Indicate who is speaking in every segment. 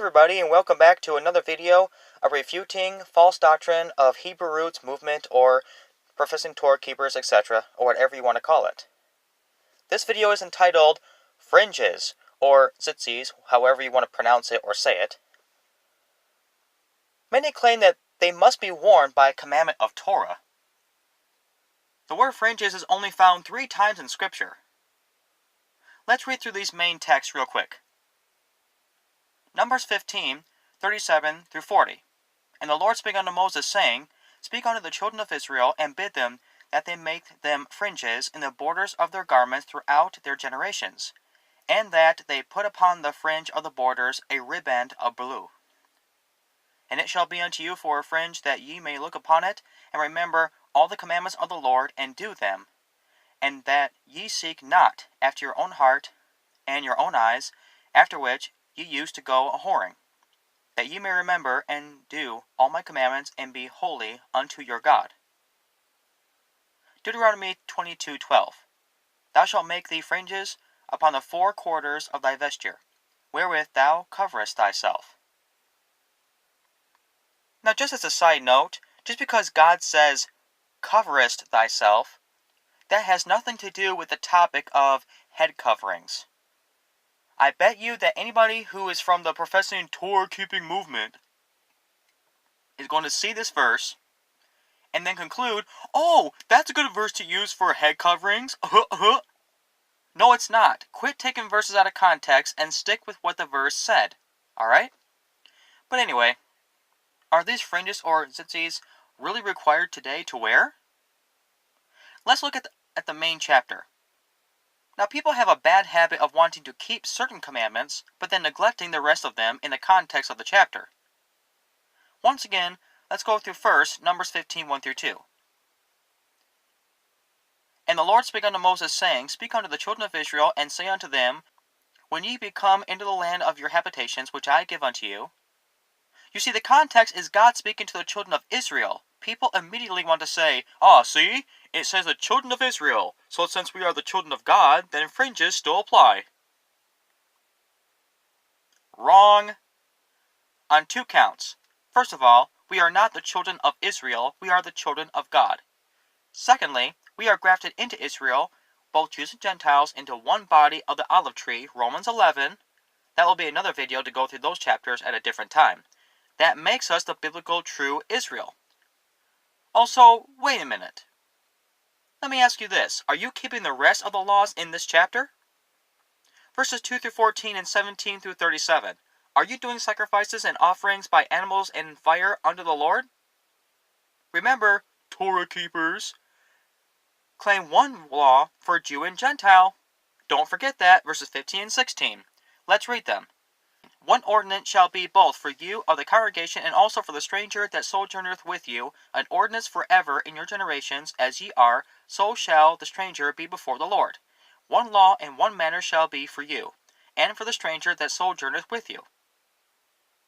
Speaker 1: everybody, and welcome back to another video of refuting false doctrine of Hebrew roots movement or professing Torah keepers, etc., or whatever you want to call it. This video is entitled Fringes, or tzit-tzits, however you want to pronounce it or say it. Many claim that they must be worn by a commandment of Torah. The word fringes is only found 3 times in Scripture. Let's read through these main texts real quick. Numbers 15, 37 through 40. And the Lord spake unto Moses, saying, Speak unto the children of Israel, and bid them that they make them fringes in the borders of their garments throughout their generations, and that they put upon the fringe of the borders a riband of blue. And it shall be unto you for a fringe, that ye may look upon it, and remember all the commandments of the Lord, and do them, and that ye seek not after your own heart and your own eyes, after which ye used to go a-whoring, that ye may remember and do all my commandments, and be holy unto your God. Deuteronomy 22:12. Thou shalt make thee fringes upon the 4 quarters of thy vesture, wherewith thou coverest thyself. Now, just as a side note, just because God says, coverest thyself, that has nothing to do with the topic of head coverings. I bet you that anybody who is from the professing Torah-keeping movement is going to see this verse and then conclude, oh, that's a good verse to use for head coverings. No, it's not. Quit taking verses out of context and stick with what the verse said. Alright? But anyway, are these fringes or tzit-tzits really required today to wear? Let's look at the main chapter. Now, people have a bad habit of wanting to keep certain commandments, but then neglecting the rest of them in the context of the chapter. Once again, let's go through first Numbers 15, 1 through 2. And the Lord spake unto Moses, saying, Speak unto the children of Israel, and say unto them, When ye be come into the land of your habitations, which I give unto you. You see, the context is God speaking to the children of Israel. People immediately want to say, see? It says the children of Israel, so since we are the children of God, then fringes still apply. Wrong. On 2 counts. First of all, we are not the children of Israel, we are the children of God. Secondly, we are grafted into Israel, both Jews and Gentiles, into one body of the olive tree, Romans 11. That will be another video to go through those chapters at a different time. That makes us the biblical true Israel. Also, wait a minute. Let me ask you this. Are you keeping the rest of the laws in this chapter? Verses 2 through 14 and 17 through 37. Are you doing sacrifices and offerings by animals and fire unto the Lord? Remember, Torah keepers claim one law for Jew and Gentile. Don't forget that, verses 15 and 16. Let's read them. One ordinance shall be both for you of the congregation, and also for the stranger that sojourneth with you, an ordinance forever in your generations, as ye are, so shall the stranger be before the Lord. One law and one manner shall be for you, and for the stranger that sojourneth with you.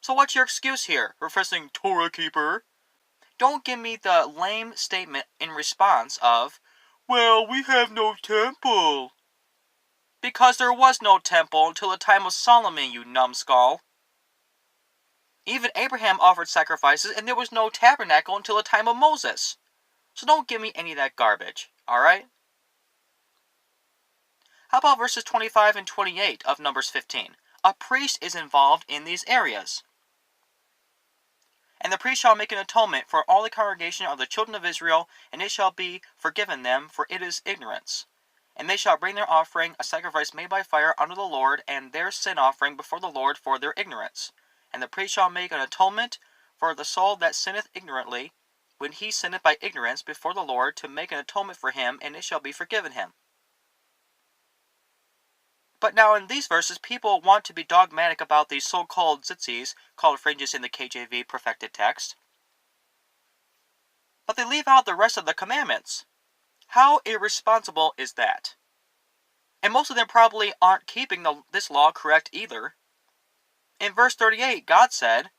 Speaker 1: So what's your excuse here, professing Torah keeper? Don't give me the lame statement in response of, well, we have no temple. Because there was no temple until the time of Solomon, you numbskull. Even Abraham offered sacrifices, and there was no tabernacle until the time of Moses. So don't give me any of that garbage, alright? How about verses 25 and 28 of Numbers 15? A priest is involved in these areas. And the priest shall make an atonement for all the congregation of the children of Israel, and it shall be forgiven them, for it is ignorance. And they shall bring their offering, a sacrifice made by fire unto the Lord, and their sin offering before the Lord for their ignorance. And the priest shall make an atonement for the soul that sinneth ignorantly, when he sinneth by ignorance before the Lord, to make an atonement for him, and it shall be forgiven him. But now in these verses, people want to be dogmatic about these so-called tzit-tzits, called fringes in the KJV perfected text. But they leave out the rest of the commandments. How irresponsible is that? And most of them probably aren't keeping this law correct either. In verse 38, God said,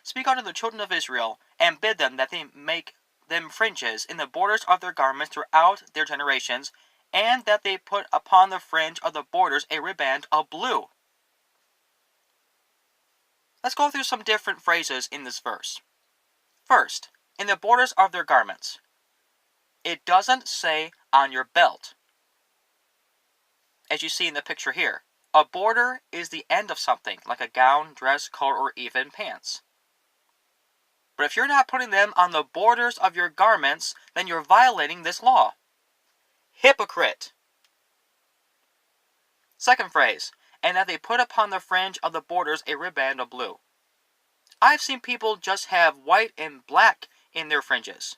Speaker 1: Speak unto the children of Israel, and bid them that they make them fringes in the borders of their garments throughout their generations, and that they put upon the fringe of the borders a riband of blue. Let's go through some different phrases in this verse. First, in the borders of their garments. It doesn't say on your belt, as you see in the picture here. A border is the end of something, like a gown, dress, coat, or even pants. But if you're not putting them on the borders of your garments, then you're violating this law. Hypocrite. Second phrase, and that they put upon the fringe of the borders a ribband of blue. I've seen people just have white and black in their fringes.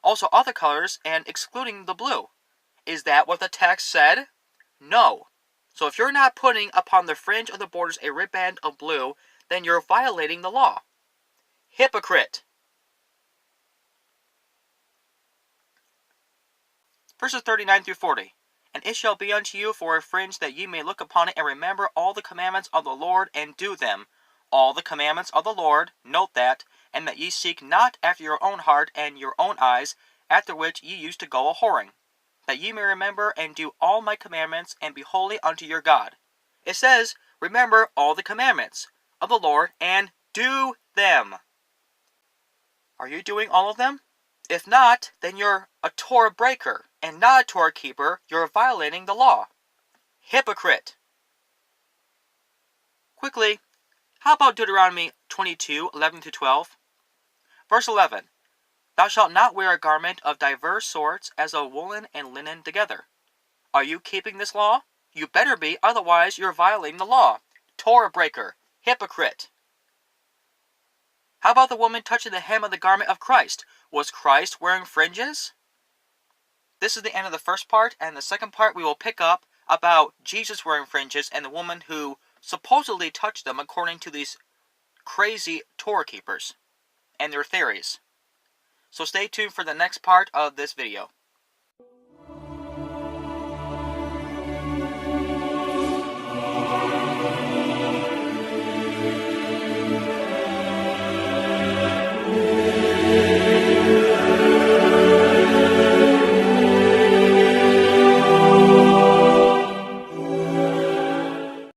Speaker 1: Also other colors and excluding the blue. Is that what the text said? No. So if you're not putting upon the fringe of the borders a ribband of blue, then you're violating the law. Hypocrite. Verses 39 through 40. And it shall be unto you for a fringe, that ye may look upon it and remember all the commandments of the Lord and do them. All the commandments of the Lord, note that, and that ye seek not after your own heart and your own eyes, after which ye used to go a-whoring, that ye may remember and do all my commandments, and be holy unto your God. It says, remember all the commandments of the Lord and do them. Are you doing all of them? If not, then you're a Torah breaker, and not a Torah keeper. You're violating the law. Hypocrite. Quickly, how about Deuteronomy 22, 11 through 12? Verse 11. Thou shalt not wear a garment of diverse sorts, as of woolen and linen together. Are you keeping this law? You better be, otherwise you're violating the law. Torah breaker. Hypocrite. How about the woman touching the hem of the garment of Christ? Was Christ wearing fringes? This is the end of the first part, and the second part we will pick up about Jesus wearing fringes and the woman who supposedly touched them according to these crazy Torah keepers and their theories. So stay tuned for the next part of this video.